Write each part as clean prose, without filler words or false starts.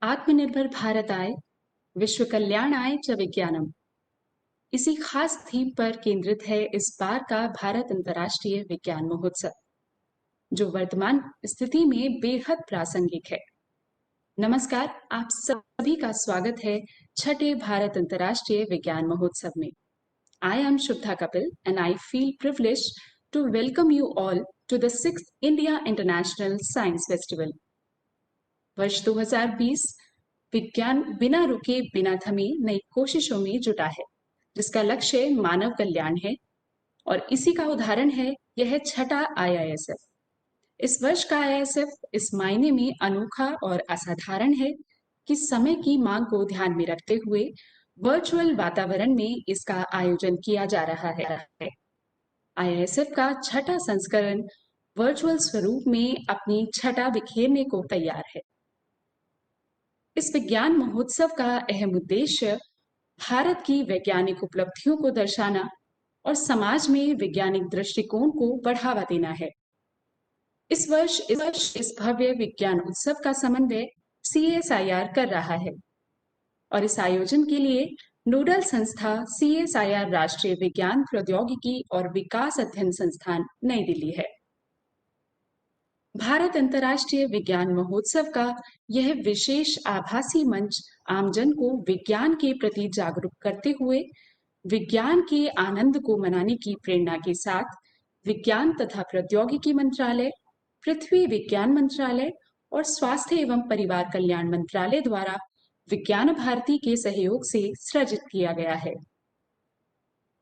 आत्मनिर्भर भारत आए, विश्व कल्याण आए च विज्ञानम। इसी खास थीम पर केंद्रित है इस बार का भारत अंतर्राष्ट्रीय विज्ञान महोत्सव, जो वर्तमान स्थिति में बेहद प्रासंगिक है। नमस्कार, आप सभी का स्वागत है छठे भारत अंतर्राष्ट्रीय विज्ञान महोत्सव में। I am Shubha Kapil and I feel privileged to welcome you all to the 6th India International Science Festival. वर्ष 2020 विज्ञान बिना रुके बिना थमे नई कोशिशों में जुटा है, जिसका लक्ष्य मानव कल्याण है और इसी का उदाहरण है यह छठा IISF। इस वर्ष का IISF इस मायने में अनोखा और असाधारण है कि समय की मांग को ध्यान में रखते हुए वर्चुअल वातावरण में इसका आयोजन किया जा रहा है। IISF का छठा संस्करण वर्चुअल स्वरूप में अपनी छटा बिखेरने को तैयार है। इस विज्ञान महोत्सव का अहम उद्देश्य भारत की वैज्ञानिक उपलब्धियों को दर्शाना और समाज में वैज्ञानिक दृष्टिकोण को बढ़ावा देना है। इस वर्ष इस भव्य विज्ञान उत्सव का समन्वय CSIR कर रहा है और इस आयोजन के लिए नोडल संस्था CSIR राष्ट्रीय विज्ञान प्रौद्योगिकी और विकास अध्ययन संस्थान नई दिल्ली है। भारत अंतर्राष्ट्रीय विज्ञान महोत्सव का यह विशेष आभासी मंच आमजन को विज्ञान के प्रति जागरूक करते हुए विज्ञान के आनंद को मनाने की प्रेरणा के साथ विज्ञान तथा प्रौद्योगिकी मंत्रालय, पृथ्वी विज्ञान मंत्रालय और स्वास्थ्य एवं परिवार कल्याण मंत्रालय द्वारा विज्ञान भारती के सहयोग से सृजित किया गया है।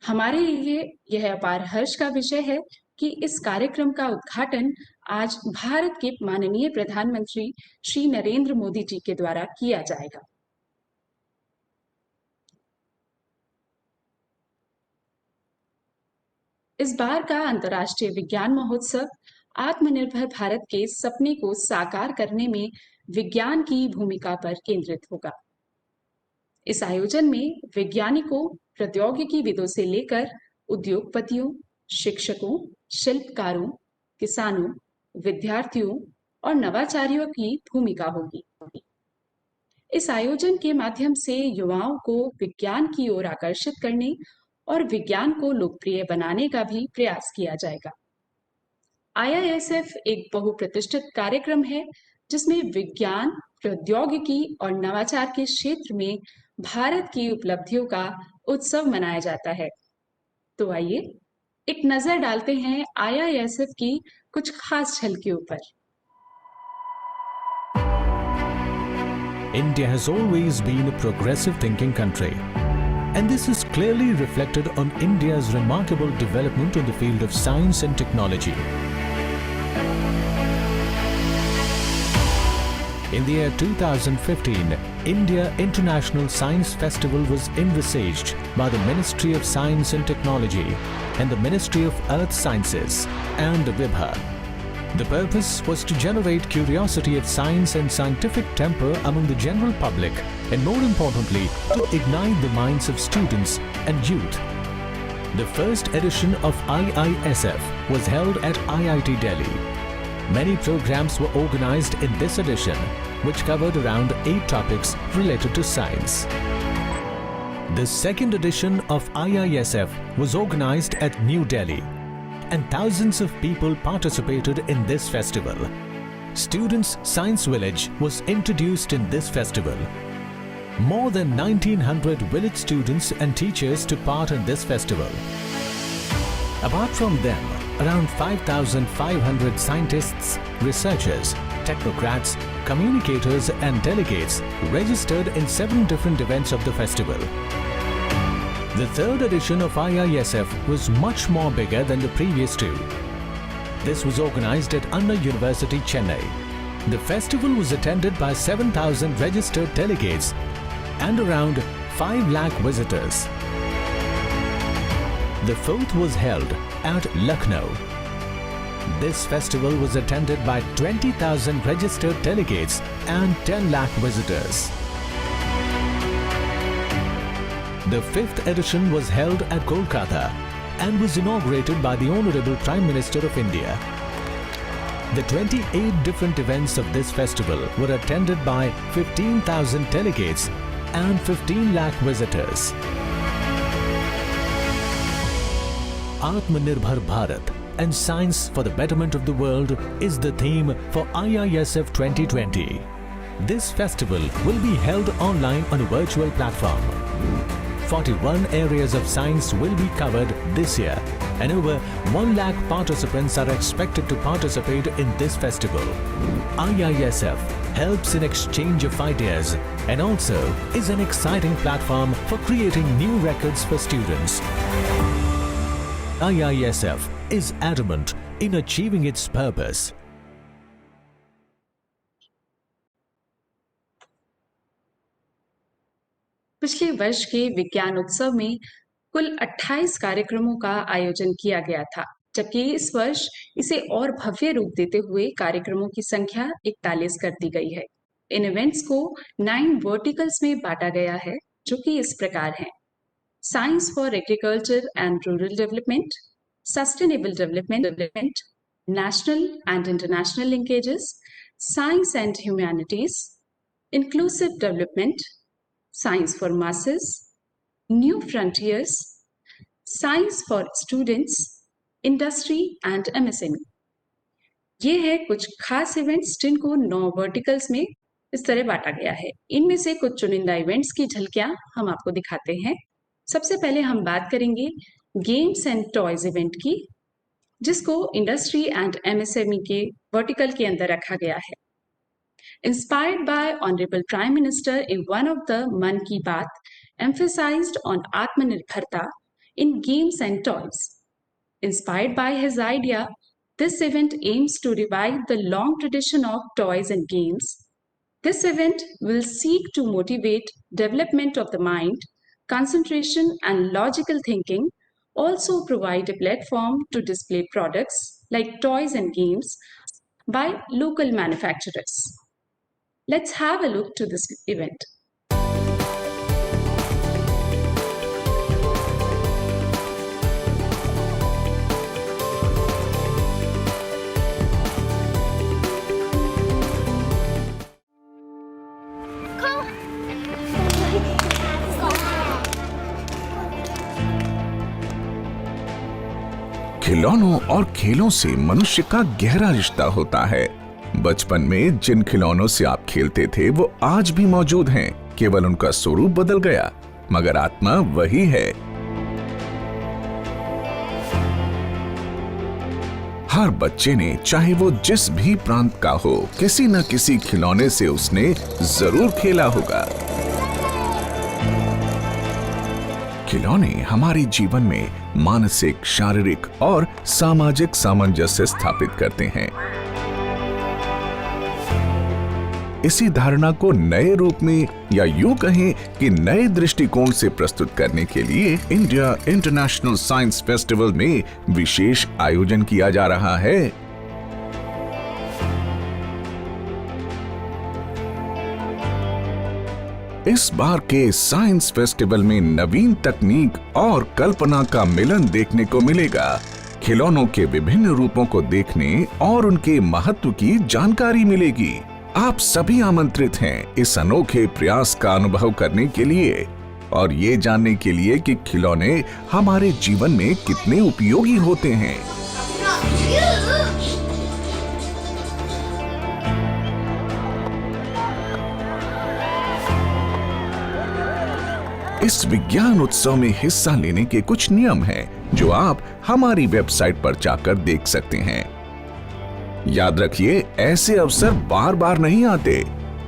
हमारे लिए यह अपार हर्ष का विषय है कि इस कार्यक्रम का उद्घाटन आज भारत के माननीय प्रधानमंत्री श्री नरेंद्र मोदी जी के द्वारा किया जाएगा। इस बार का अंतर्राष्ट्रीय विज्ञान महोत्सव आत्मनिर्भर भारत के सपने को साकार करने में विज्ञान की भूमिका पर केंद्रित होगा। इस आयोजन में वैज्ञानिकों, प्रौद्योगिकीविदों से लेकर उद्योगपतियों, शिक्षकों, शिल्पकारों, किसानों, विद्यार्थियों और नवाचारियों की भूमिका होगी। इस आयोजन के माध्यम से युवाओं को विज्ञान की ओर आकर्षित करने और विज्ञान को लोकप्रिय बनाने का भी प्रयास किया जाएगा। IISF एक बहुप्रतिष्ठित कार्यक्रम है जिसमें विज्ञान, प्रौद्योगिकी और नवाचार के क्षेत्र में भारत की उपलब्धियों का उत्सव मनाया जाता है। तो आइए एक नजर डालते हैं IISF की कुछ खास झलकियों पर। India has always been a progressive thinking country, and this is clearly reflected on India's remarkable development in the field of science and technology. In the year 2015, India International Science Festival was envisaged by the Ministry of Science and Technology and the Ministry of Earth Sciences and Vibha. The purpose was to generate curiosity of science and scientific temper among the general public, and more importantly, to ignite the minds of students and youth. The first edition of IISF was held at IIT Delhi. Many programs were organized in this edition, which covered around 8 topics related to science. The second edition of IISF was organized at New Delhi, and thousands of people participated in this festival. Students' Science Village was introduced in this festival. More than 1900 village students and teachers took part in this festival. Apart from them, around 5,500 scientists, researchers, technocrats, communicators and delegates registered in 7 different events of the festival. The third edition of IISF was much more bigger than the previous 2. This was organized at Anna University, Chennai. The festival was attended by 7,000 registered delegates and around 5 lakh visitors. The fourth was held at Lucknow. This festival was attended by 20,000 registered delegates and 10 lakh visitors. The fifth edition was held at Kolkata and was inaugurated by the Honorable Prime Minister of India. The 28 different events of this festival were attended by 15,000 delegates and 15 lakh visitors. Atmanirbhar Bharat and Science for the Betterment of the World is the theme for IISF 2020. This festival will be held online on a virtual platform. 41 areas of science will be covered this year, and over 1 lakh participants are expected to participate in this festival. IISF helps in exchange of ideas and also is an exciting platform for creating new records for students. IISF is adamant in achieving its purpose. पिछले वर्ष के विज्ञान उत्सव में कुल 28 कार्यक्रमों का आयोजन किया गया था, जबकि इस वर्ष इसे और भव्य रूप देते हुए कार्यक्रमों की संख्या 41 कर दी गई है। इन इवेंट्स को 9 वर्टिकल्स में बांटा गया है, जो कि इस प्रकार हैं: science for agriculture and rural development, sustainable development, national and international linkages, science and humanities, inclusive development, Science for Masses, New Frontiers, Science for Students, Industry and MSME. ये है कुछ खास इवेंट्स जिनको 9 वर्टिकल्स में इस तरह बांटा गया है। इनमें से कुछ चुनिंदा इवेंट्स की झलकियां हम आपको दिखाते हैं। सबसे पहले हम बात करेंगे गेम्स एंड टॉयज इवेंट की, जिसको इंडस्ट्री एंड MSME के वर्टिकल के अंदर रखा गया है। Inspired by Honorable Prime Minister in one of the Mann Ki Baat, emphasized on Atmanirbharta in games and toys. Inspired by his idea, this event aims to revive the long tradition of toys and games. This event will seek to motivate development of the mind, concentration and logical thinking, also provide a platform to display products like toys and games by local manufacturers. Let's have a look to this event. खिलौनों और खेलों से मनुष्य का गहरा रिश्ता होता है। बचपन में जिन खिलौनों से आप खेलते थे वो आज भी मौजूद हैं, केवल उनका स्वरूप बदल गया, मगर आत्मा वही है। हर बच्चे ने, चाहे वो जिस भी प्रांत का हो, किसी न किसी खिलौने से उसने जरूर खेला होगा। खिलौने हमारे जीवन में मानसिक, शारीरिक और सामाजिक सामंजस्य स्थापित करते हैं। इसी धारणा को नए रूप में या यूं कहें कि नए दृष्टिकोण से प्रस्तुत करने के लिए इंडिया इंटरनेशनल साइंस फेस्टिवल में विशेष आयोजन किया जा रहा है। इस बार के साइंस फेस्टिवल में नवीन तकनीक और कल्पना का मिलन देखने को मिलेगा। खिलौनों के विभिन्न रूपों को देखने और उनके महत्व की जानकारी मिलेगी। आप सभी आमंत्रित हैं इस अनोखे प्रयास का अनुभव करने के लिए और ये जानने के लिए कि खिलौने हमारे जीवन में कितने उपयोगी होते हैं। इस विज्ञान उत्सव में हिस्सा लेने के कुछ नियम हैं जो आप हमारी वेबसाइट पर जाकर देख सकते हैं। याद रखिए, ऐसे अवसर बार बार नहीं आते।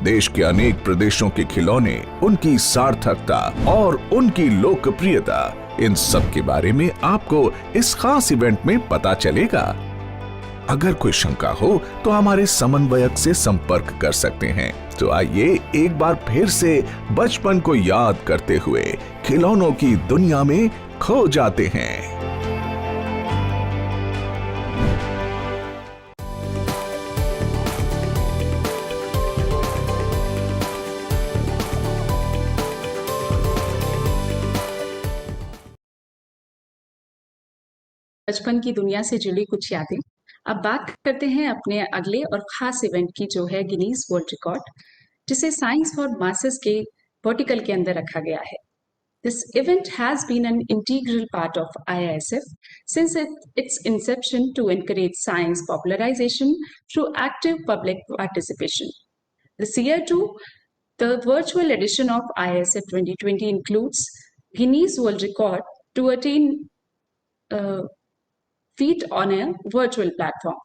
देश के अनेक प्रदेशों के खिलौने, उनकी सार्थकता और उनकी लोकप्रियता, इन सब के बारे में आपको इस खास इवेंट में पता चलेगा। अगर कोई शंका हो तो हमारे समन्वयक से संपर्क कर सकते हैं। तो आइए एक बार फिर से बचपन को याद करते हुए खिलौनों की दुनिया में खो जाते हैं। बचपन की दुनिया से जुड़ी कुछ यादें अब बात करते हैं अपने अगले और खास इवेंट की, जो है गिनीज वर्ल्ड रिकॉर्ड, जिसे साइंस फॉर मासेस के वर्टिकल के अंदर रखा गया है। This event has been an integral part of IISF since its inception to encourage science popularization through active public participation. This year too, the virtual edition of IISF 2020 includes Guinness World Record to attain feat on a virtual platform.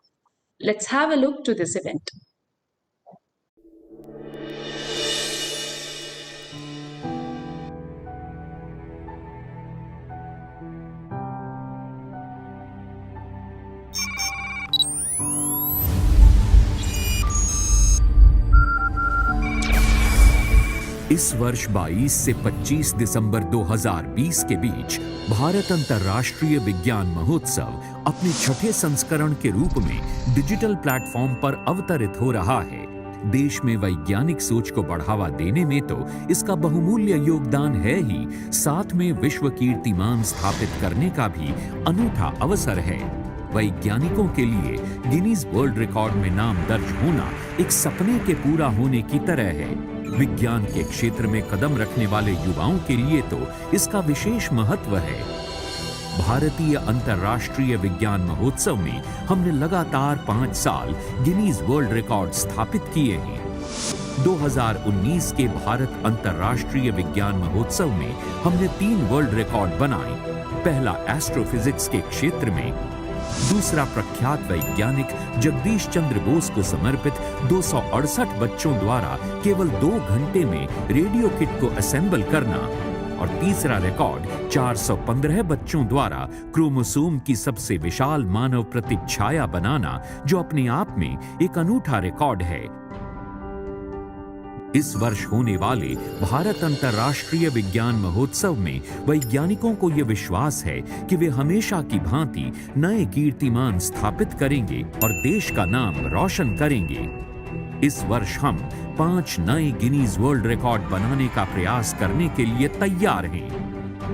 Let's have a look to this event. इस वर्ष 22 से 25 दिसंबर 2020 के बीच भारत अंतर्राष्ट्रीय विज्ञान महोत्सव अपने छठे संस्करण के रूप में डिजिटल प्लेटफॉर्म पर अवतरित हो रहा है। देश में वैज्ञानिक सोच को बढ़ावा देने में तो इसका बहुमूल्य योगदान है ही, साथ में विश्व कीर्तिमान स्थापित करने का भी अनूठा अवसर है। वैज्ञानिकों के लिए गिनीज वर्ल्ड रिकॉर्ड में नाम दर्ज होना एक सपने के पूरा होने की तरह है। विज्ञान के क्षेत्र में कदम रखने वाले युवाओं के लिए तो इसका विशेष महत्व है। भारतीय अंतर्राष्ट्रीय विज्ञान महोत्सव में हमने लगातार 5 साल गिनीज वर्ल्ड रिकॉर्ड स्थापित किए हैं। 2019 के भारत अंतर्राष्ट्रीय विज्ञान महोत्सव में हमने 3 वर्ल्ड रिकॉर्ड बनाए। पहला एस्ट्रोफिजिक्स के क्षेत्र में, दूसरा प्रख्यात वैज्ञानिक जगदीश चंद्र बोस को समर्पित 268 बच्चों द्वारा केवल 2 घंटे में रेडियो किट को असेंबल करना, और तीसरा रिकॉर्ड 415 बच्चों द्वारा क्रोमोसोम की सबसे विशाल मानव प्रतिच्छाया बनाना, जो अपने आप में एक अनूठा रिकॉर्ड है। इस वर्ष होने वाले भारत अंतर्राष्ट्रीय विज्ञान महोत्सव में वैज्ञानिकों को यह विश्वास है कि वे हमेशा की भांति नए कीर्तिमान स्थापित करेंगे और देश का नाम रोशन करेंगे। इस वर्ष हम 5 नए गिनीज वर्ल्ड रिकॉर्ड बनाने का प्रयास करने के लिए तैयार हैं।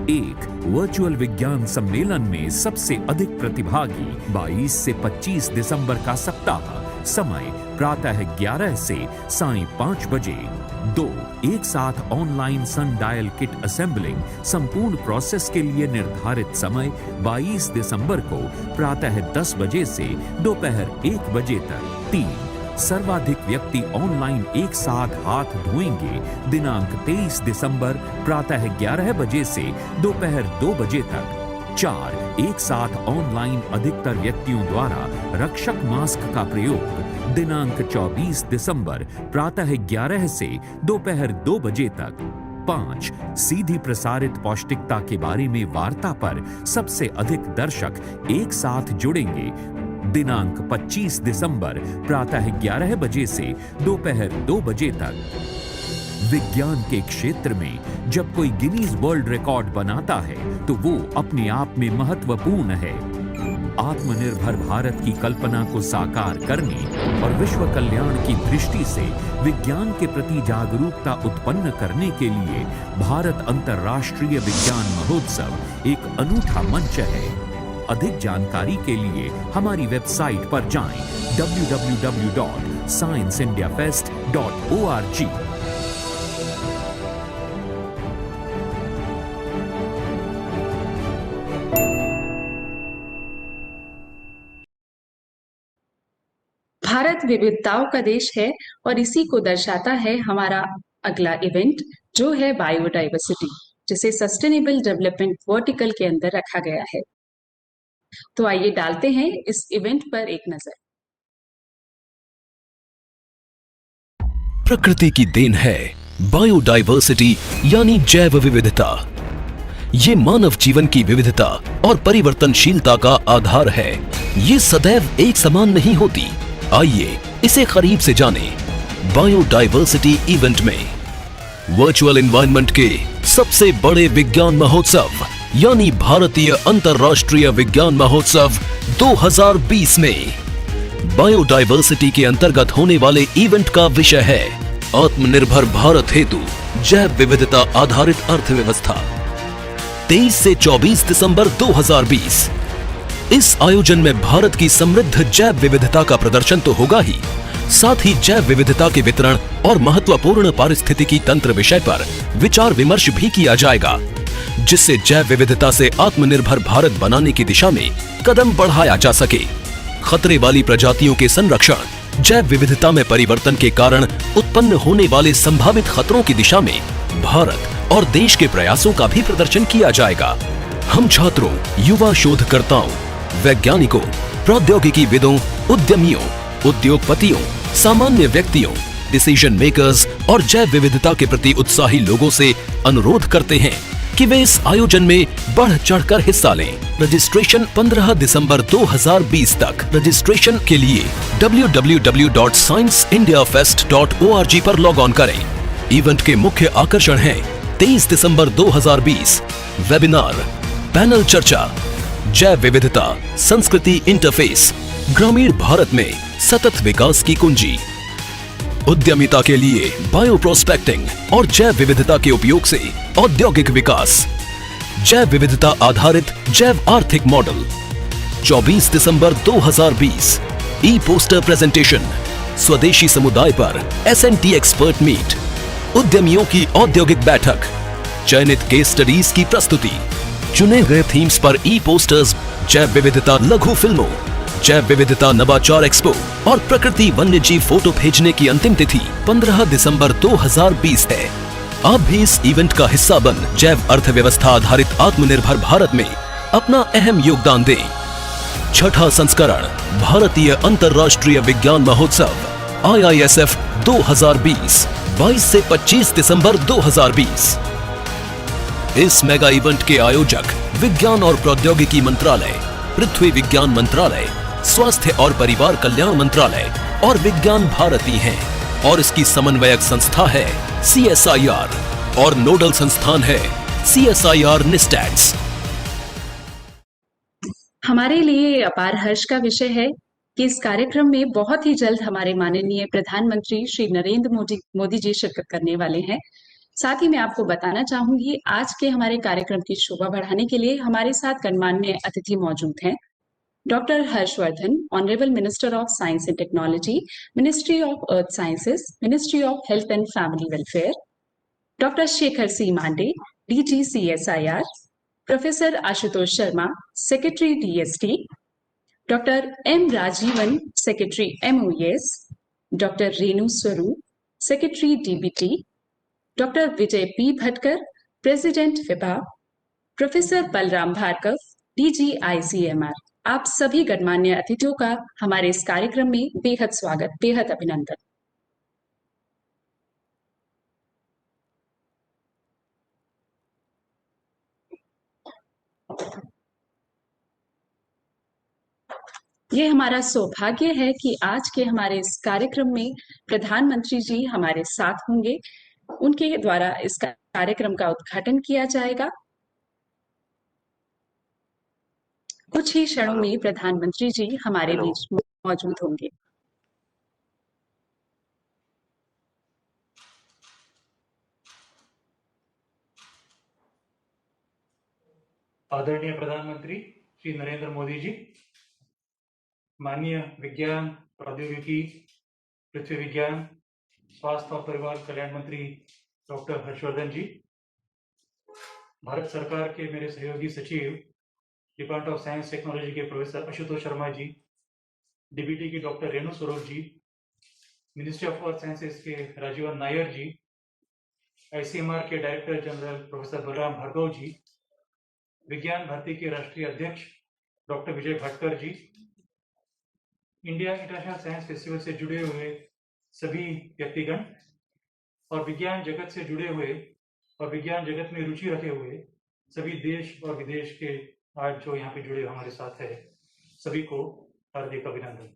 1. वर्चुअल विज्ञान सम्मेलन में सबसे अधिक प्रतिभागी 22 से 25 दिसंबर का सप्ताह, समय प्रातः 11 से सायं 5 बजे। 2. एक साथ ऑनलाइन सन डायल किट असेंबलिंग, संपूर्ण प्रोसेस के लिए निर्धारित समय 22 दिसंबर को प्रातः 10 बजे से दोपहर 1 बजे तक। 3. सर्वाधिक व्यक्ति ऑनलाइन एक साथ हाथ धोएंगे, दिनांक 23 दिसंबर प्रातः 11 बजे से दोपहर 2 बजे तक। 4. एक साथ ऑनलाइन अधिकतर व्यक्तियों द्वारा रक्षक मास्क का प्रयोग, दिनांक 24 दिसंबर प्रातः 11 से दोपहर 2 बजे तक। 5. सीधी प्रसारित पौष्टिकता के बारे में वार्ता पर सबसे अधिक दर्शक एक साथ जुड़ेंगे, दिनांक 25 दिसंबर प्रातः 11 बजे से दोपहर 2 बजे तक। विज्ञान के क्षेत्र में जब कोई गिनीज वर्ल्ड रिकॉर्ड बनाता है तो वो अपने आप में महत्वपूर्ण है। आत्मनिर्भर भारत की कल्पना को साकार करने और विश्व कल्याण की दृष्टि से विज्ञान के प्रति जागरूकता उत्पन्न करने के लिए भारत अंतर्राष्ट्रीय विज्ञान महोत्सव एक अनूठा मंच है। अधिक जानकारी के लिए हमारी वेबसाइट पर जाएं www.scienceindiafest.org। भारत विविधताओं का देश है और इसी को दर्शाता है हमारा अगला इवेंट, जो है बायोडाइवर्सिटी, जिसे सस्टेनेबल डेवलपमेंट वर्टिकल के अंदर रखा गया है। तो आइए डालते हैं इस इवेंट पर एक नजर। प्रकृति की देन है बायोडाइवर्सिटी यानी जैव विविधता। ये मानव जीवन की विविधता और परिवर्तनशीलता का आधार है। ये सदैव एक समान नहीं होती। आइए इसे करीब से जानें। बायोडाइवर्सिटी इवेंट में वर्चुअल एनवायरनमेंट के सबसे बड़े विज्ञान महोत्सव यानी भारतीय अंतर्राष्ट्रीय विज्ञान महोत्सव 2020 में बायोडाइवर्सिटी के अंतर्गत होने वाले इवेंट का विषय है आत्मनिर्भर भारत हेतु जैव विविधता आधारित अर्थव्यवस्था। 23 से 24 दिसंबर 2020 इस आयोजन में भारत की समृद्ध जैव विविधता का प्रदर्शन तो होगा ही, साथ ही जैव विविधता के वितरण और महत्वपूर्ण पारिस्थितिकी तंत्र विषय पर विचार विमर्श भी किया जाएगा, जिससे जैव विविधता से आत्मनिर्भर भारत बनाने की दिशा में कदम बढ़ाया जा सके। खतरे वाली प्रजातियों के संरक्षण, जैव विविधता में परिवर्तन के कारण उत्पन्न होने वाले संभावित खतरों की दिशा में भारत और देश के प्रयासों का भी प्रदर्शन किया जाएगा। हम छात्रों, युवा शोधकर्ताओं, वैज्ञानिकों, प्रौद्योगिकीविदों, उद्यमियों, उद्योगपतियों, सामान्य व्यक्तियों, डिसीजन मेकर्स और जैव विविधता के प्रति उत्साही लोगों से अनुरोध करते हैं कि वे इस आयोजन में बढ़ चढ़कर हिस्सा लें। रजिस्ट्रेशन 15 दिसंबर 2020 तक। रजिस्ट्रेशन के लिए www.scienceindiafest.org पर लॉग ऑन करें। इवेंट के मुख्य आकर्षण हैं 23 दिसंबर 2020 वेबिनार, पैनल चर्चा, जैव विविधता, संस्कृति इंटरफेस, ग्रामीण भारत में सतत विकास की कुंजी, उद्यमिता के लिए बायो प्रोस्पेक्टिंग और जैव विविधता के उपयोग से औद्योगिक विकास, जैव विविधता आधारित जैव आर्थिक मॉडल। 24 दिसंबर 2020 ई पोस्टर प्रेजेंटेशन, स्वदेशी समुदाय पर SNT एक्सपर्ट मीट, उद्यमियों की औद्योगिक बैठक, चयनित केस स्टडीज की प्रस्तुति, चुने गए थीम्स पर ई पोस्टर्स, जैव विविधता लघु फिल्मों, जैव विविधता नवाचार एक्सपो और प्रकृति वन्य जीव फोटो भेजने की अंतिम तिथि 15 दिसंबर 2020 है। आप भी इस इवेंट का हिस्सा बन जैव अर्थव्यवस्था आधारित आत्मनिर्भर भारत में अपना अहम योगदान दें। छठा संस्करण भारतीय अंतर्राष्ट्रीय विज्ञान महोत्सव IISF 2020 22 से 25 दिसंबर 2020। इस मेगा इवेंट के आयोजक विज्ञान और प्रौद्योगिकी मंत्रालय, पृथ्वी विज्ञान मंत्रालय, स्वास्थ्य और परिवार कल्याण मंत्रालय और विज्ञान भारती हैं और इसकी समन्वयक संस्था है CSIR और नोडल संस्थान है CSIR NISTADS। हमारे लिए अपार हर्ष का विषय है कि इस कार्यक्रम में बहुत ही जल्द हमारे माननीय प्रधानमंत्री श्री नरेंद्र मोदी जी शिरकत करने वाले हैं। साथ ही मैं आपको बताना चाहूंगी, आज के हमारे कार्यक्रम की शोभा बढ़ाने के लिए हमारे साथ गणमान्य अतिथि मौजूद हैं। Doctor Harsh Vardhan, honourable minister of science and technology, ministry of earth sciences, ministry of health and family welfare. Doctor Shekhar C Mande, DG CSIR, professor Ashutosh Sharma, secretary DST, doctor M Rajeevan, secretary MOES, doctor Renu Swarup, secretary DBT, doctor Vijay P Bhatkar, president FIPA, professor Balram Bhargava, DG ICMR। आप सभी गणमान्य अतिथियों का हमारे इस कार्यक्रम में बेहद स्वागत, बेहद अभिनंदन। ये हमारा सौभाग्य है कि आज के हमारे इस कार्यक्रम में प्रधानमंत्री जी हमारे साथ होंगे। उनके द्वारा इस कार्यक्रम का उद्घाटन किया जाएगा। कुछ ही क्षणों में प्रधानमंत्री जी हमारे बीच मौजूद होंगे। आदरणीय प्रधानमंत्री श्री नरेंद्र मोदी जी, माननीय विज्ञान, प्रौद्योगिकी, पृथ्वी विज्ञान, स्वास्थ्य और परिवार कल्याण मंत्री डॉक्टर हर्षवर्धन जी, भारत सरकार के मेरे सहयोगी सचिव डिपार्टमेंट ऑफ साइंस टेक्नोलॉजी के प्रोफेसर आशुतोष शर्मा जी, DBT की doctor Renu Swarup ji, ministry of earth sciences के राजीवन नायर जी, ICMR के director general professor Balram Bhargava ji, Vigyan Bharati के राष्ट्रीय अध्यक्ष doctor Vijay Bhatkar ji, India international science festival से जुड़े हुए सभी व्यक्तिगण और विज्ञान जगत से जुड़े हुए और विज्ञान जगत में रुचि रखे हुए सभी देश और विदेश के आज जो यहाँ पे जुड़े हमारे साथ है, सभी को हार्दिक अभिनंदन।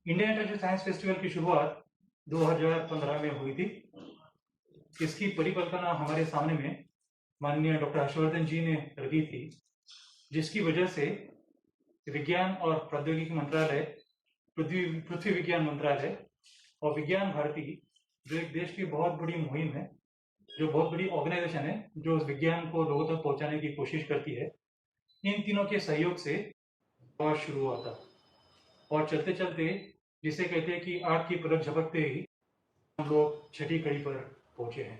इंडिया इंटरनेशनल साइंस फेस्टिवल की शुरुआत 2015 में हुई थी। इसकी परिकल्पना हमारे सामने में माननीय डॉक्टर हर्षवर्धन जी ने रखी थी, जिसकी वजह से विज्ञान और प्रौद्योगिकी मंत्रालय, पृथ्वी विज्ञान मंत्रालय और विज्ञान भारती, जो एक देश की बहुत बड़ी मुहिम है, जो बहुत बड़ी ऑर्गेनाइजेशन है, जो उस विज्ञान को लोगों तक पहुंचाने की कोशिश करती है, इन तीनों के सहयोग से प्रवास शुरू हुआ था और चलते चलते जिसे कहते हैं कि आग की पलक झपकते ही हम लोग छठी कड़ी पर पहुंचे हैं।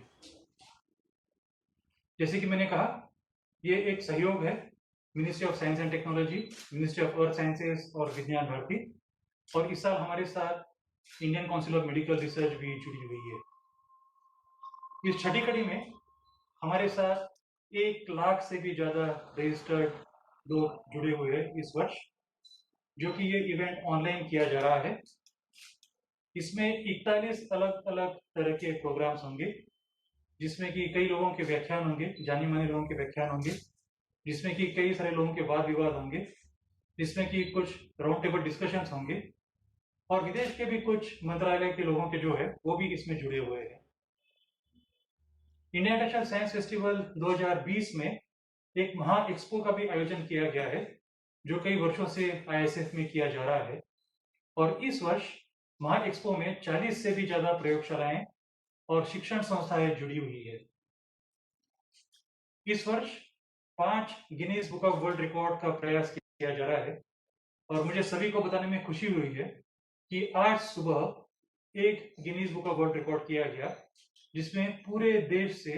जैसे कि मैंने कहा, ये एक सहयोग है ministry of science and technology, ministry of earth sciences और विज्ञान भारती, और इस साल हमारे साथ Indian council of medical research भी जुड़ी हुई है। इस छठी कड़ी में हमारे साथ 1 लाख से भी ज्यादा रजिस्टर्ड लोग जुड़े हुए हैं इस वर्ष, जो कि ये इवेंट ऑनलाइन किया जा रहा है। इसमें 41 अलग अलग तरह के प्रोग्राम्स होंगे, जिसमें कि कई लोगों के व्याख्यान होंगे, जाने माने लोगों के व्याख्यान होंगे, जिसमें कि कई सारे लोगों के वाद विवाद होंगे, जिसमें कि कुछ राउंड टेबल डिस्कशंस होंगे, और विदेश के भी कुछ मंत्रालय के लोगों के जो है वो भी इसमें जुड़े हुए हैं। इंडिया इंटरनेशनल साइंस फेस्टिवल 2020 में एक महा एक्सपो का भी आयोजन किया गया है, जो कई वर्षों से ISF में किया जा रहा है, और इस वर्ष महा एक्सपो में 40 से भी ज्यादा प्रयोगशालाएं और शिक्षण संस्थाएं जुड़ी हुई है। इस वर्ष 5 Guinness book of world record का प्रयास किया जा रहा है, और मुझे सभी को बताने में खुशी हुई है कि आज सुबह एक Guinness book of world record किया गया, जिसमें पूरे देश से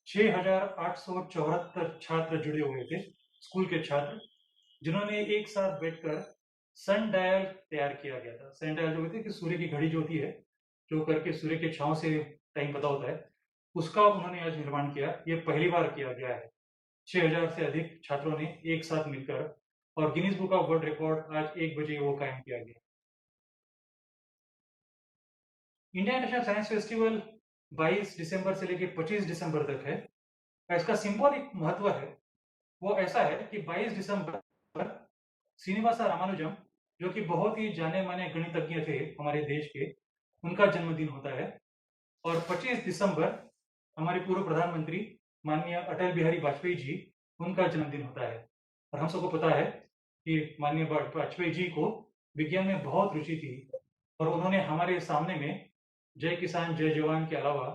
6,874 छात्र जुड़े हुए थे, स्कूल के छात्र, जिन्होंने एक साथ बैठकर सन डायल तैयार किया गया था। सन डायल जो होते हैं कि सूर्य की घड़ी जो होती है, जो करके सूर्य के छांव से टाइम पता होता है, उसका उन्होंने आज निर्माण किया। ये पहली बार किया गया है। 6,000 से अधिक छात्रों ने एक साथ मिलकर, और Guinness book of world record आज 1 बजे वो कायम किया गया। इंडिया इंटरनेशनल साइंस फेस्टिवल 22 दिसंबर से लेकर 25 दिसंबर तक है। इसका सिंबॉलिक महत्व है वो ऐसा है कि 22 दिसंबर पर श्रीनिवासा रामानुजम, जो कि बहुत ही जाने माने गणितज्ञ थे हमारे देश के, उनका जन्मदिन होता है, और 25 दिसंबर हमारे पूर्व प्रधानमंत्री माननीय अटल बिहारी वाजपेयी जी, उनका जन्मदिन होता है। और हम सबको पता है कि माननीय वाजपेयी जी को विज्ञान में बहुत रुचि थी, और उन्होंने हमारे सामने में जय किसान जय जवान के अलावा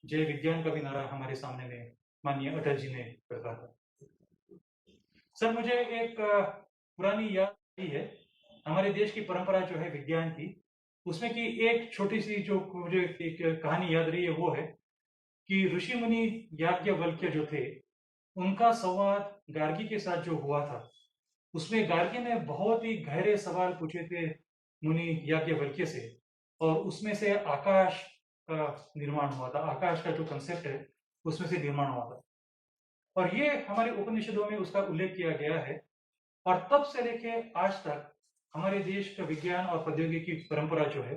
जय विज्ञान का भी नारा हमारे सामने में माननीय अटल जी ने रखा था। सर, मुझे एक पुरानी याद आई है। हमारे देश की परंपरा जो है विज्ञान की, उसमें की एक छोटी सी जो मुझे एक कहानी याद रही है वो है कि ऋषि मुनि याज्ञवल्क्य जो थे, उनका संवाद गार्गी के साथ जो हुआ था, उसमें गार्गी ने बहुत ही गहरे सवाल पूछे थे मुनि याज्ञवल्क्य से, और उसमें से आकाश का निर्माण हुआ था। आकाश का जो कंसेप्ट है उसमें से निर्माण हुआ था, और ये हमारे उपनिषदों में उसका उल्लेख किया गया है। और तब से लेके आज तक हमारे देश का विज्ञान और प्रौद्योगिकी की परंपरा जो है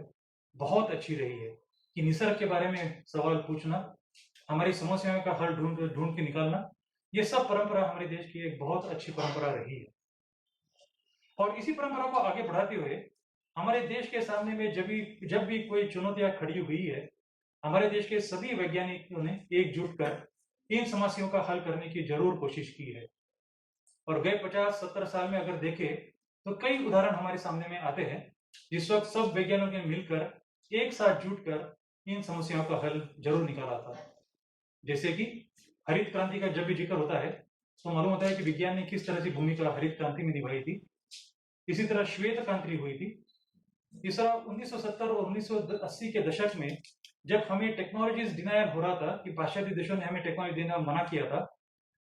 बहुत अच्छी रही है कि निसर्ग के बारे में सवाल पूछना, हमारी समस्याओं का हल ढूंढ के निकालना, ये सब परंपरा हमारे देश की एक बहुत अच्छी परंपरा रही है। और इसी परंपरा को आगे बढ़ाते हुए हमारे देश के सामने में जब भी कोई चुनौतियां खड़ी हुई है, हमारे देश के सभी वैज्ञानिकों ने एकजुट कर इन समस्याओं का हल करने की जरूर कोशिश की है। और गए 50-70 साल में अगर देखें तो कई उदाहरण हमारे सामने में आते हैं, जिस वक्त सब वैज्ञानिकों ने मिलकर एक साथ जुटकर इन समस्याओं का हल जरूर निकाला था। जैसे कि हरित क्रांति का जब भी जिक्र होता है तो मालूम होता है कि विज्ञान ने किस तरह से भूमिका हरित क्रांति में निभाई थी। इसी तरह श्वेत क्रांति हुई थी। इस तरह 1970 और 1980 के दशक में जब हमें टेक्नोलॉजीज डिनायल हो रहा था कि पाश्चात्य देशों ने हमें टेक्नोलॉजी देना मना किया था,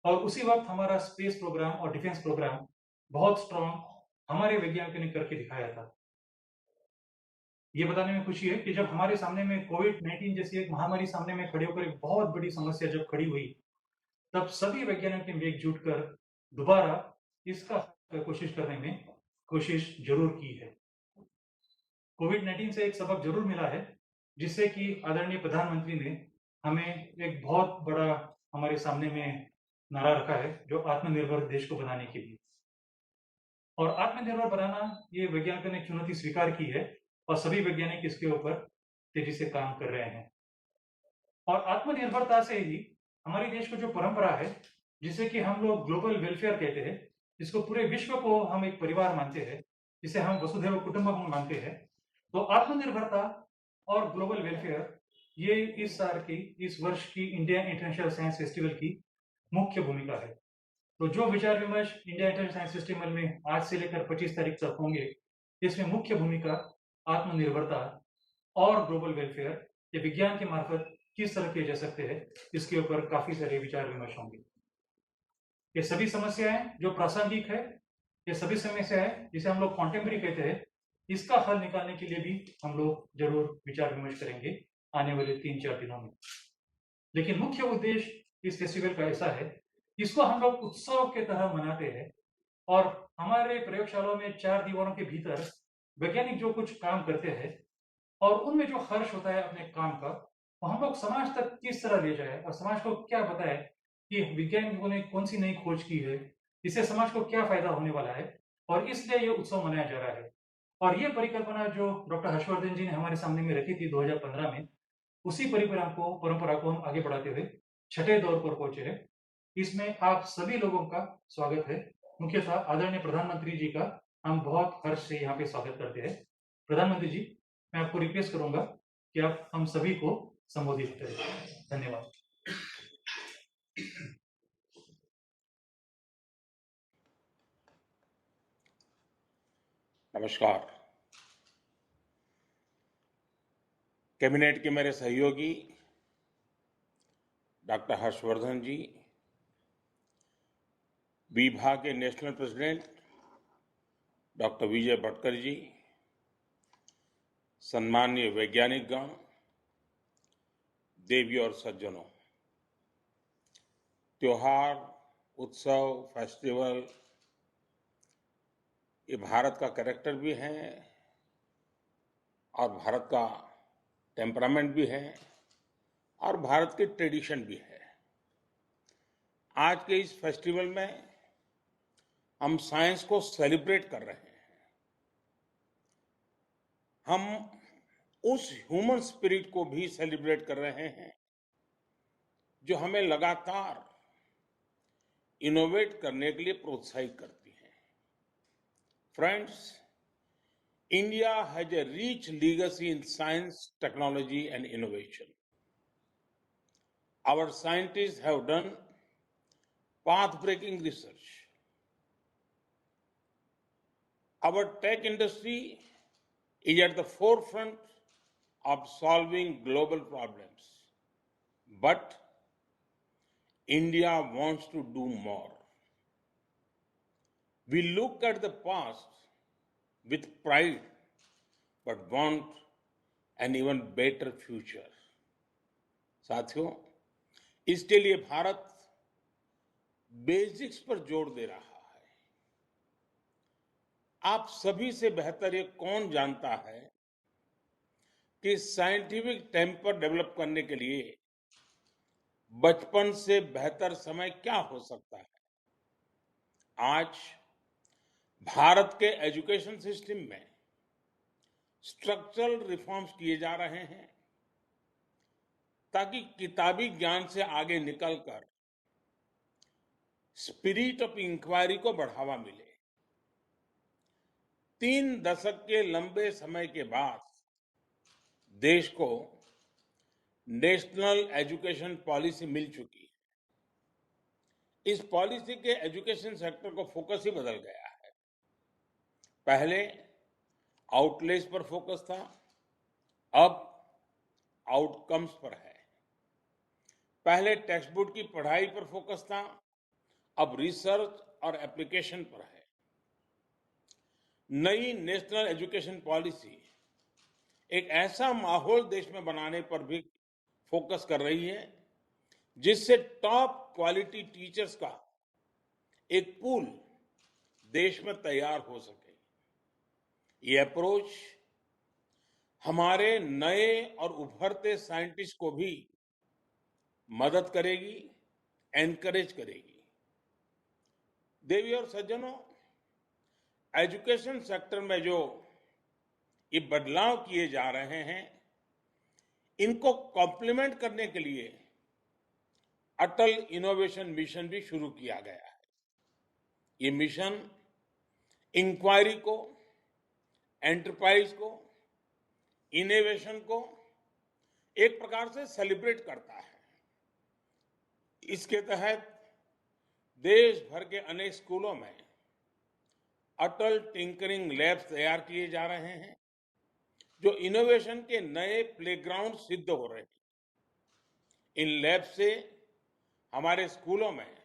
और उसी वक्त हमारा स्पेस प्रोग्राम और डिफेंस प्रोग्राम बहुत स्ट्रॉन्ग हमारे वैज्ञानिकों ने करके दिखाया था। ये बताने में खुशी है कि जब हमारे सामने में कोविड-19 जैसी एक महामारी सामने में खड़ी होकर एक बहुत बड़ी समस्या जब खड़ी हुई, तब सभी वैज्ञानिकों ने एकजुट कर दोबारा इसका कोशिश करने में कोशिश जरूर की है। कोविड-19 से एक सबक जरूर मिला है, जिससे कि आदरणीय प्रधानमंत्री ने हमें एक बहुत बड़ा हमारे सामने में नारा रखा है, जो आत्मनिर्भर देश को बनाने के लिए। और आत्मनिर्भर बनाना ये वैज्ञानिकों ने चुनौती स्वीकार की है, और सभी वैज्ञानिक इसके ऊपर तेजी से काम कर रहे हैं। और आत्मनिर्भरता से ही हमारे देश को जो परंपरा है, जिसे कि हम लोग ग्लोबल वेलफेयर कहते हैं, जिसको पूरे विश्व को हम एक परिवार मानते हैं, जिसे हम वसुधैव कुटुंबकम मानते हैं, तो आत्मनिर्भरता और ग्लोबल वेलफेयर ये इस वर्ष की इंडिया इंटरनेशनल साइंस फेस्टिवल की मुख्य भूमिका है। तो जो विचार विमर्श इंडिया इंटरनेशनल साइंस फेस्टिवल में आज से लेकर 25 तारीख तक होंगे, इसमें मुख्य भूमिका आत्मनिर्भरता और ग्लोबल वेलफेयर ये विज्ञान के मार्फत किस तरह किए जा सकते हैं, इसके ऊपर काफी सारे विचार विमर्श होंगे। ये सभी समस्याएं जो प्रासंगिक है, ये सभी समस्याएं जिसे हम लोग कॉन्टेम्पररी कहते हैं, इसका हल निकालने के लिए भी हम लोग जरूर विचार विमर्श करेंगे आने वाले 3-4 दिनों में। लेकिन मुख्य उद्देश्य इस फेस्टिवल का ऐसा है, इसको हम लोग उत्सव के तरह मनाते हैं और हमारे प्रयोगशालाओं में 4 दीवारों के भीतर वैज्ञानिक जो कुछ काम करते हैं और उनमें जो हर्ष होता है अपने काम का, वो हम लोग समाज तक किस तरह ले जाए और समाज को क्या बताए कि वैज्ञानिकों ने कौन सी नई खोज की है, इससे समाज को क्या फायदा होने वाला है, और इसलिए ये उत्सव मनाया जा रहा है। और ये परिकल्पना जो डॉक्टर हर्षवर्धन जी ने हमारे सामने में रखी थी 2015 में, उसी परंपरा को हम आगे बढ़ाते हुए छठे दौर पर पहुंचे हैं। इसमें आप सभी लोगों का स्वागत है। मुख्यतः आदरणीय प्रधानमंत्री जी का हम बहुत हर्ष से यहाँ पे स्वागत करते हैं। प्रधानमंत्री जी, मैं आपको रिक्वेस्ट करूंगा कि आप हम सभी को संबोधित करें। धन्यवाद। नमस्कार। कैबिनेट के मेरे सहयोगी डॉक्टर हर्षवर्धन जी, विभा के national president doctor Vijay Bhatkar जी, सम्माननीय वैज्ञानिकगण, देवी और सज्जनों, त्योहार, उत्सव, फेस्टिवल ये भारत का कैरेक्टर भी है और भारत का टेम्परामेंट भी है और भारत की ट्रेडिशन भी है। आज के इस फेस्टिवल में हम साइंस को सेलिब्रेट कर रहे हैं। हम उस ह्यूमन स्पिरिट को भी सेलिब्रेट कर रहे हैं जो हमें लगातार इनोवेट करने के लिए प्रोत्साहित करती है। Friends, India has a rich legacy in science, technology and innovation. Our scientists have done path-breaking research. Our tech industry is at the forefront of solving global problems. But India wants to do more. We look at the past with pride, but want an even better future. साथियों, इसके लिए Bharat basics पर जोर दे रहा है। आप सभी से बेहतर ये कौन जानता है कि साइंटिफिक टेम्पर डेवलप करने के लिए बचपन से बेहतर समय क्या हो सकता है। आज भारत के एजुकेशन सिस्टम में स्ट्रक्चरल रिफॉर्म्स किए जा रहे हैं ताकि किताबी ज्ञान से आगे निकलकर स्पिरिट ऑफ इंक्वायरी को बढ़ावा मिले। 3 दशक के लंबे समय के बाद देश को नेशनल एजुकेशन पॉलिसी मिल चुकी है। इस पॉलिसी के एजुकेशन सेक्टर को फोकस ही बदल गया है। पहले आउटलेस पर फोकस था, अब आउटकम्स पर है। पहले टेक्स्ट बुक की पढ़ाई पर फोकस था, अब रिसर्च और एप्लीकेशन पर है। नई नेशनल एजुकेशन पॉलिसी एक ऐसा माहौल देश में बनाने पर भी फोकस कर रही है जिससे टॉप क्वालिटी टीचर्स का एक पूल देश में तैयार हो सके। ये अप्रोच हमारे नए और उभरते साइंटिस्ट को भी मदद करेगी, एनकरेज करेगी। देवी और सज्जनों, एजुकेशन सेक्टर में जो ये बदलाव किए जा रहे हैं, इनको कॉम्प्लीमेंट करने के लिए अटल इनोवेशन मिशन भी शुरू किया गया है। ये मिशन इंक्वायरी को, एंटरप्राइज को, इनोवेशन को एक प्रकार से सेलिब्रेट करता है। इसके तहत देश भर के अनेक स्कूलों में अटल टिंकरिंग लैब्स तैयार किए जा रहे हैं, जो इनोवेशन के नए प्लेग्राउंड सिद्ध हो रहे हैं। इन लैब से हमारे स्कूलों में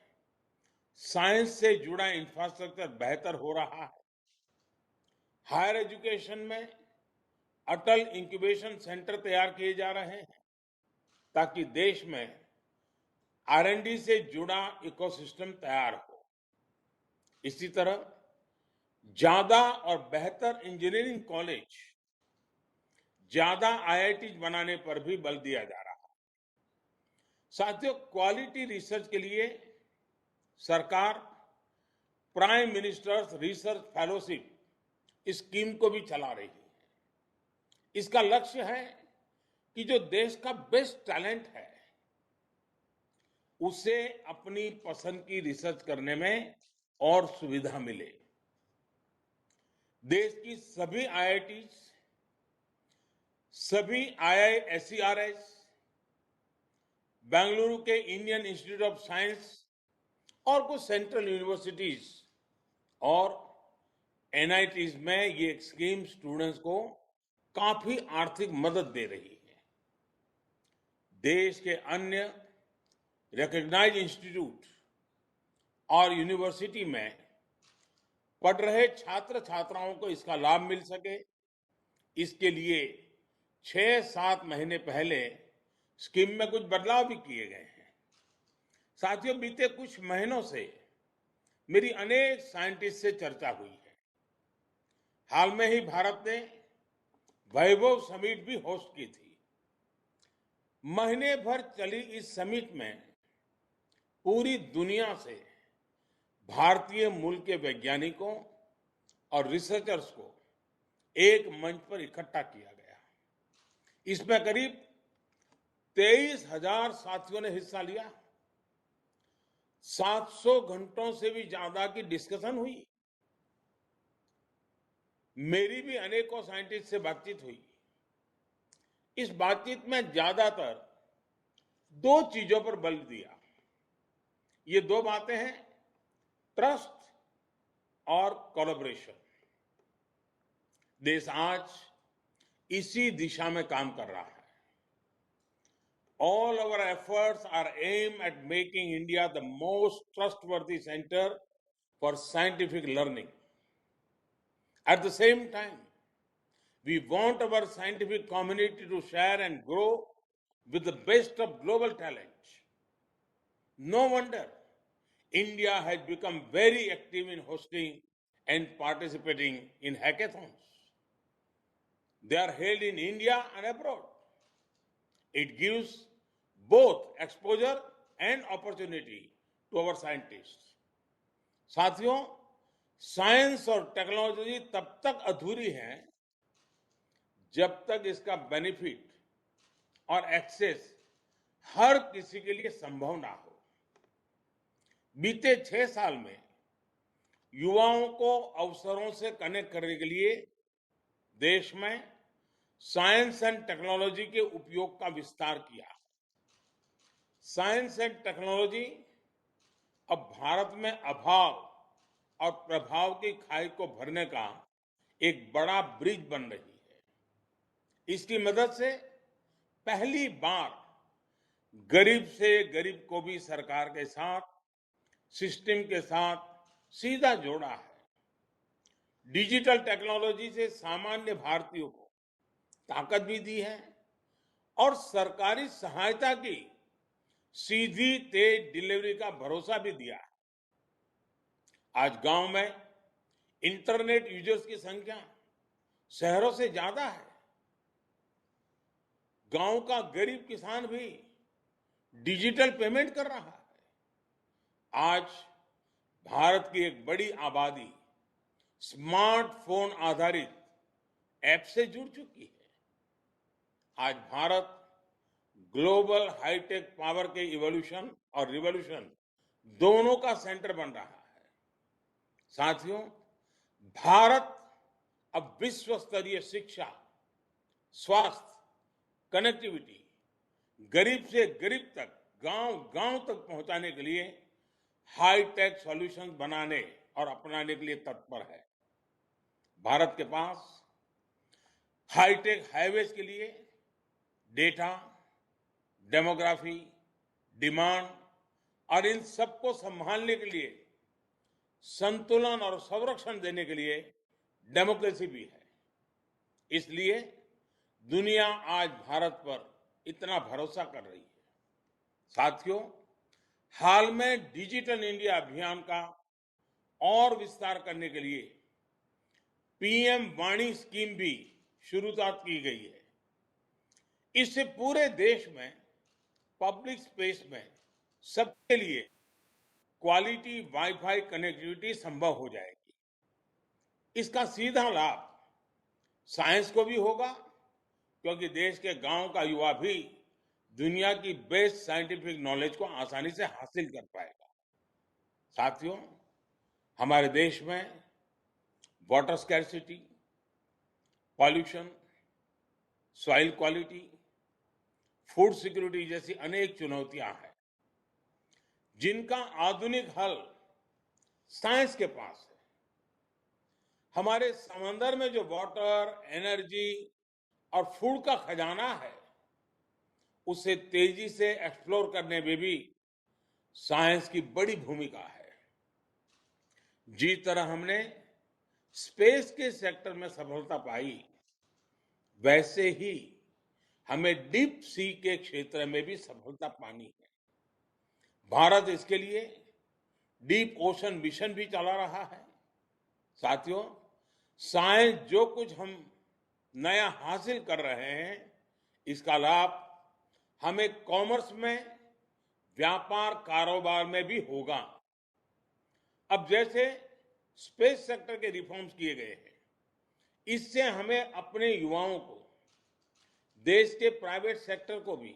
साइंस से जुड़ा इंफ्रास्ट्रक्चर बेहतर हो रहा है। हायर एजुकेशन में अटल इंक्यूबेशन सेंटर तैयार किए जा रहे हैं, ताकि देश में R&D से जुड़ा इकोसिस्टम तैयार हो। इसी तरह ज्यादा और बेहतर इंजीनियरिंग कॉलेज, ज्यादा IIT बनाने पर भी बल दिया जा रहा है। साथियों, क्वालिटी रिसर्च के लिए सरकार prime ministers research fellowship scheme को भी चला रही है। इसका लक्ष्य है कि जो देश का बेस्ट टैलेंट है, उसे अपनी पसंद की रिसर्च करने में और सुविधा मिले। देश की सभी IITs, सभी IISERs, बेंगलुरु के इंडियन इंस्टीट्यूट ऑफ साइंस और कुछ सेंट्रल यूनिवर्सिटीज और NITs में ये स्कीम स्टूडेंट्स को काफी आर्थिक मदद दे रही है। देश के अन्य रिकॉग्नाइज्ड इंस्टीट्यूट और यूनिवर्सिटी में पढ़ रहे छात्र छात्राओं को इसका लाभ मिल सके, इसके लिए 6-7 महीने पहले स्कीम में कुछ बदलाव भी किए गए हैं। साथियों, बीते कुछ महीनों से मेरी अनेक साइंटिस्ट से चर्चा हुई है। हाल में ही भारत ने वैभव समिट भी होस्ट की थी। महीने भर चली इस समिट में पूरी दुनिया से भारतीय मूल के वैज्ञानिकों और रिसर्चर्स को एक मंच पर इकट्ठा किया गया। इसमें करीब 23,000 साथियों ने हिस्सा लिया। 700 घंटों से भी ज्यादा की डिस्कशन हुई। मेरी भी अनेकों साइंटिस्ट से बातचीत हुई। इस बातचीत में ज्यादातर 2 चीजों पर बल दिया। ये 2 बातें हैं, ट्रस्ट और कोलैबोरेशन। देश आज इसी दिशा में काम कर रहा है। All our efforts are aimed at making India the most trustworthy center for scientific learning. At the same time, we want our scientific community to share and grow with the best of global talent. No wonder India has become very active in hosting and participating in hackathons. They are held in India and abroad. It gives both exposure and opportunity to our scientists. साथियों, science और technology तब तक अधूरी है जब तक इसका benefit और एक्सेस हर किसी के लिए संभव ना हो। बीते 6 साल में युवाओं को अवसरों से कनेक्ट करने के लिए देश में साइंस एंड टेक्नोलॉजी के उपयोग का विस्तार किया। साइंस एंड टेक्नोलॉजी अब भारत में अभाव और प्रभाव की खाई को भरने का एक बड़ा ब्रिज बन रही है। इसकी मदद से पहली बार गरीब से गरीब को भी सरकार के साथ, सिस्टम के साथ सीधा जोड़ा है। डिजिटल टेक्नोलॉजी से सामान्य भारतीयों को ताकत भी दी है और सरकारी सहायता की सीधी तेज डिलीवरी का भरोसा भी दिया है। आज गांव में इंटरनेट यूजर्स की संख्या शहरों से ज्यादा है। गांव का गरीब किसान भी डिजिटल पेमेंट कर रहा है। आज भारत की एक बड़ी आबादी स्मार्टफोन आधारित ऐप से जुड़ चुकी है। आज भारत ग्लोबल हाईटेक पावर के इवोल्यूशन और रिवोल्यूशन दोनों का सेंटर बन रहा है। साथियों, भारत अब विश्व स्तरीय शिक्षा, स्वास्थ्य, कनेक्टिविटी, गरीब से गरीब तक, गांव गांव तक पहुंचाने के लिए हाई टेक सॉल्यूशंस बनाने और अपनाने के लिए तत्पर है। भारत के पास हाईटेक हाईवेज के लिए डेटा, डेमोग्राफी, डिमांड और इन सबको संभालने के लिए संतुलन और संरक्षण देने के लिए डेमोक्रेसी भी है। इसलिए दुनिया आज भारत पर इतना भरोसा कर रही है। साथियों, हाल में डिजिटल इंडिया अभियान का और विस्तार करने के लिए पीएम वाणी स्कीम भी शुरुआत की गई है। इससे पूरे देश में पब्लिक स्पेस में सबके लिए क्वालिटी वाईफाई कनेक्टिविटी संभव हो जाएगी। इसका सीधा लाभ साइंस को भी होगा, क्योंकि देश के गांव का युवा भी दुनिया की बेस्ट साइंटिफिक नॉलेज को आसानी से हासिल कर पाएगा। साथियों, हमारे देश में water scarcity, pollution, soil quality, food security जैसी अनेक चुनौतियां हैं, जिनका आधुनिक हल साइंस के पास है। हमारे समंदर में जो वाटर, एनर्जी और फूड का खजाना है, उसे तेजी से एक्सप्लोर करने में भी साइंस की बड़ी भूमिका है। जिस तरह हमने स्पेस के सेक्टर में सफलता पाई, वैसे ही हमें डीप सी के क्षेत्र में भी सफलता पानी है। भारत इसके लिए डीप ओशन मिशन भी चला रहा है। साथियों, साइंस जो कुछ हम नया हासिल कर रहे हैं, इसका लाभ हमें कॉमर्स में, व्यापार कारोबार में भी होगा। अब जैसे स्पेस सेक्टर के रिफॉर्म्स किए गए हैं, इससे हमें अपने युवाओं को, देश के प्राइवेट सेक्टर को भी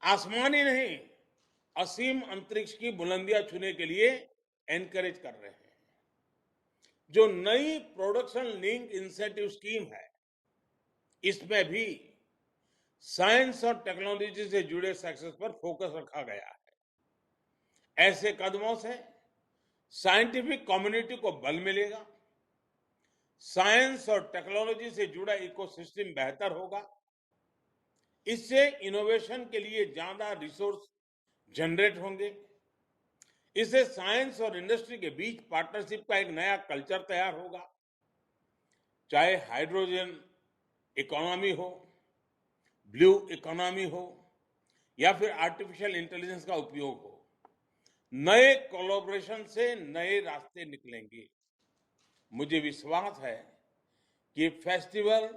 आसमानी नहीं, असीम अंतरिक्ष की बुलंदियां छूने के लिए एनकरेज कर रहे हैं। जो नई प्रोडक्शन लिंक इंसेंटिव स्कीम है, इसमें भी साइंस और टेक्नोलॉजी से जुड़े सेक्टर्स पर फोकस रखा गया है। ऐसे कदमों से साइंटिफिक कम्युनिटी को बल मिलेगा, साइंस और टेक्नोलॉजी से जुड़ा इकोसिस्टम बेहतर होगा। इससे इनोवेशन के लिए ज्यादा रिसोर्स जनरेट होंगे। इससे साइंस और इंडस्ट्री के बीच पार्टनरशिप का एक नया कल्चर तैयार होगा। चाहे हाइड्रोजन इकोनॉमी हो, ब्लू इकोनॉमी हो, या फिर आर्टिफिशियल इंटेलिजेंस का उपयोग हो, नए कोलैबोरेशन से नए रास्ते निकलेंगे। मुझे विश्वास है कि फेस्टिवल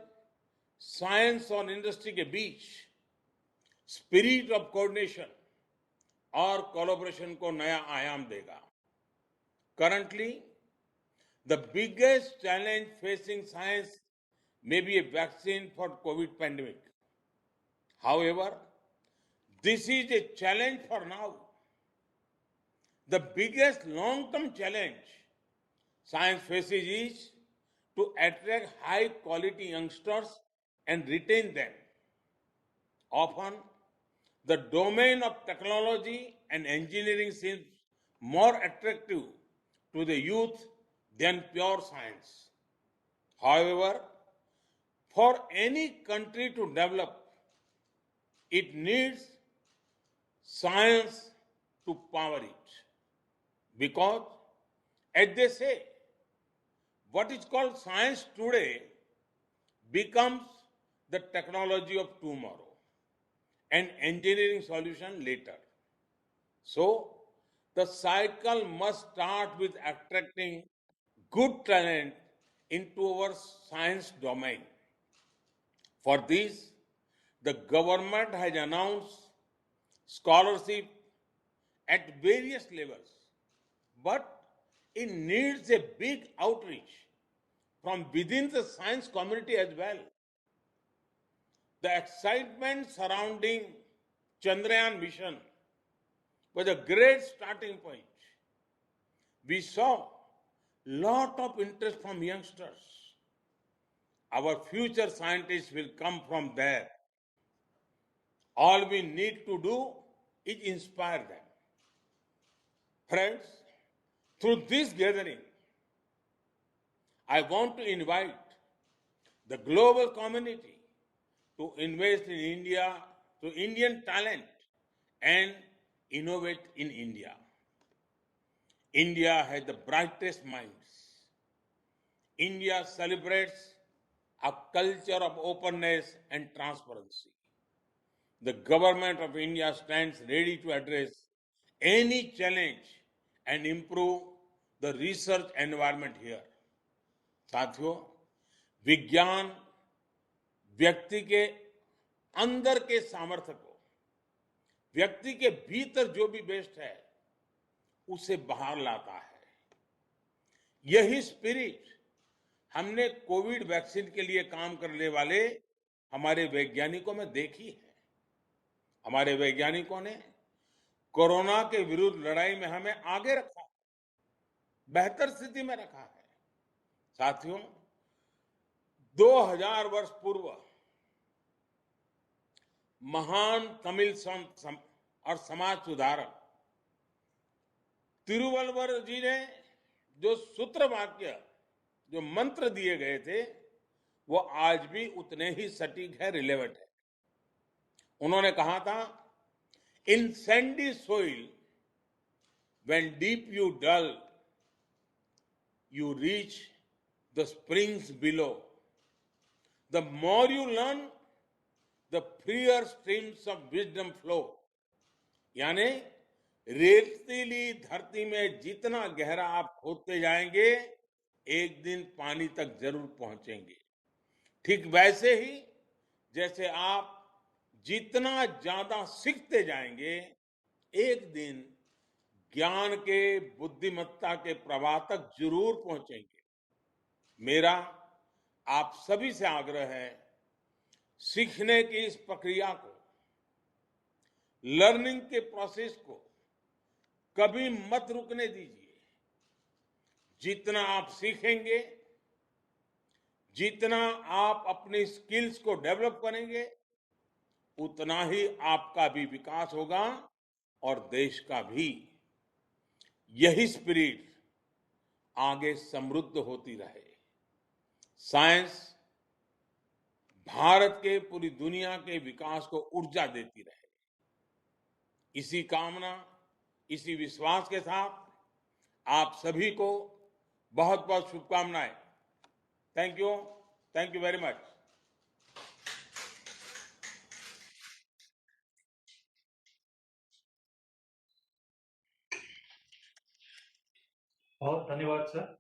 साइंस और इंडस्ट्री के बीच स्पिरिट ऑफ कोऑर्डिनेशन और कोलैबोरेशन को नया आयाम देगा। Currently the biggest challenge facing science may be a vaccine for COVID pandemic. However, this is a challenge for now. The biggest long-term challenge science faces is to attract high-quality youngsters and retain them. Often, the domain of technology and engineering seems more attractive to the youth than pure science. However, for any country to develop, it needs science to power it. Because, as they say, what is called science today becomes the technology of tomorrow and engineering solution later. So, the cycle must start with attracting good talent into our science domain. For this, the government has announced scholarship at various levels, but it needs a big outreach from within the science community as well. The excitement surrounding Chandrayaan mission was a great starting point. We saw lot of interest from youngsters. Our future scientists will come from there. All we need to do it inspires them. Friends, through this gathering, I want to invite the global community to invest in India, to Indian talent and innovate in India. India has the brightest minds. India celebrates a culture of openness and transparency. The government of India stands ready to address any challenge and improve the research environment here. साथियों, विज्ञान व्यक्ति के अंदर के सामर्थ्य को, व्यक्ति के भीतर जो भी बेस्ट है, उसे बाहर लाता है। यही स्पिरिट हमने कोविड वैक्सीन के लिए काम करने वाले हमारे वैज्ञानिकों में देखी है। हमारे वैज्ञानिकों ने कोरोना के विरुद्ध लड़ाई में हमें आगे रखा है, बेहतर स्थिति में रखा है। साथियों, 2000 वर्ष पूर्व महान तमिल संत और समाज सुधारक तिरुवल्लुवर जी ने जो सूत्र वाक्य, जो मंत्र दिए गए थे, वो आज भी उतने ही सटीक है, रिलेवेंट है। उन्होंने कहा था, in sandy soil when deep you dull you reach the springs below. The more you learn, the freer streams of wisdom flow. यानी रेतीली धरती में जितना गहरा आप खोदते जाएंगे, एक दिन पानी तक जरूर पहुंचेंगे। ठीक वैसे ही जैसे आप जितना ज्यादा सीखते जाएंगे, एक दिन ज्ञान के, बुद्धिमत्ता के प्रवाह तक जरूर पहुंचेंगे। मेरा आप सभी से आग्रह है, सीखने की इस प्रक्रिया को, लर्निंग के प्रोसेस को कभी मत रुकने दीजिए। जितना आप सीखेंगे, जितना आप अपनी स्किल्स को डेवलप करेंगे, उतना ही आपका भी विकास होगा और देश का भी। यही स्पिरिट आगे समृद्ध होती रहे। साइंस भारत के, पूरी दुनिया के विकास को ऊर्जा देती रहे। इसी कामना, इसी विश्वास के साथ आप सभी को बहुत बहुत शुभकामनाएं। Thank you very much. बहुत धन्यवाद सर,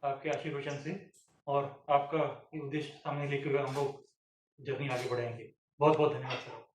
आपके आशीर्वचन से और आपका उद्देश्य सामने लेकर हुए हम लोग जर्नी आगे बढ़ाएंगे। बहुत बहुत धन्यवाद सर।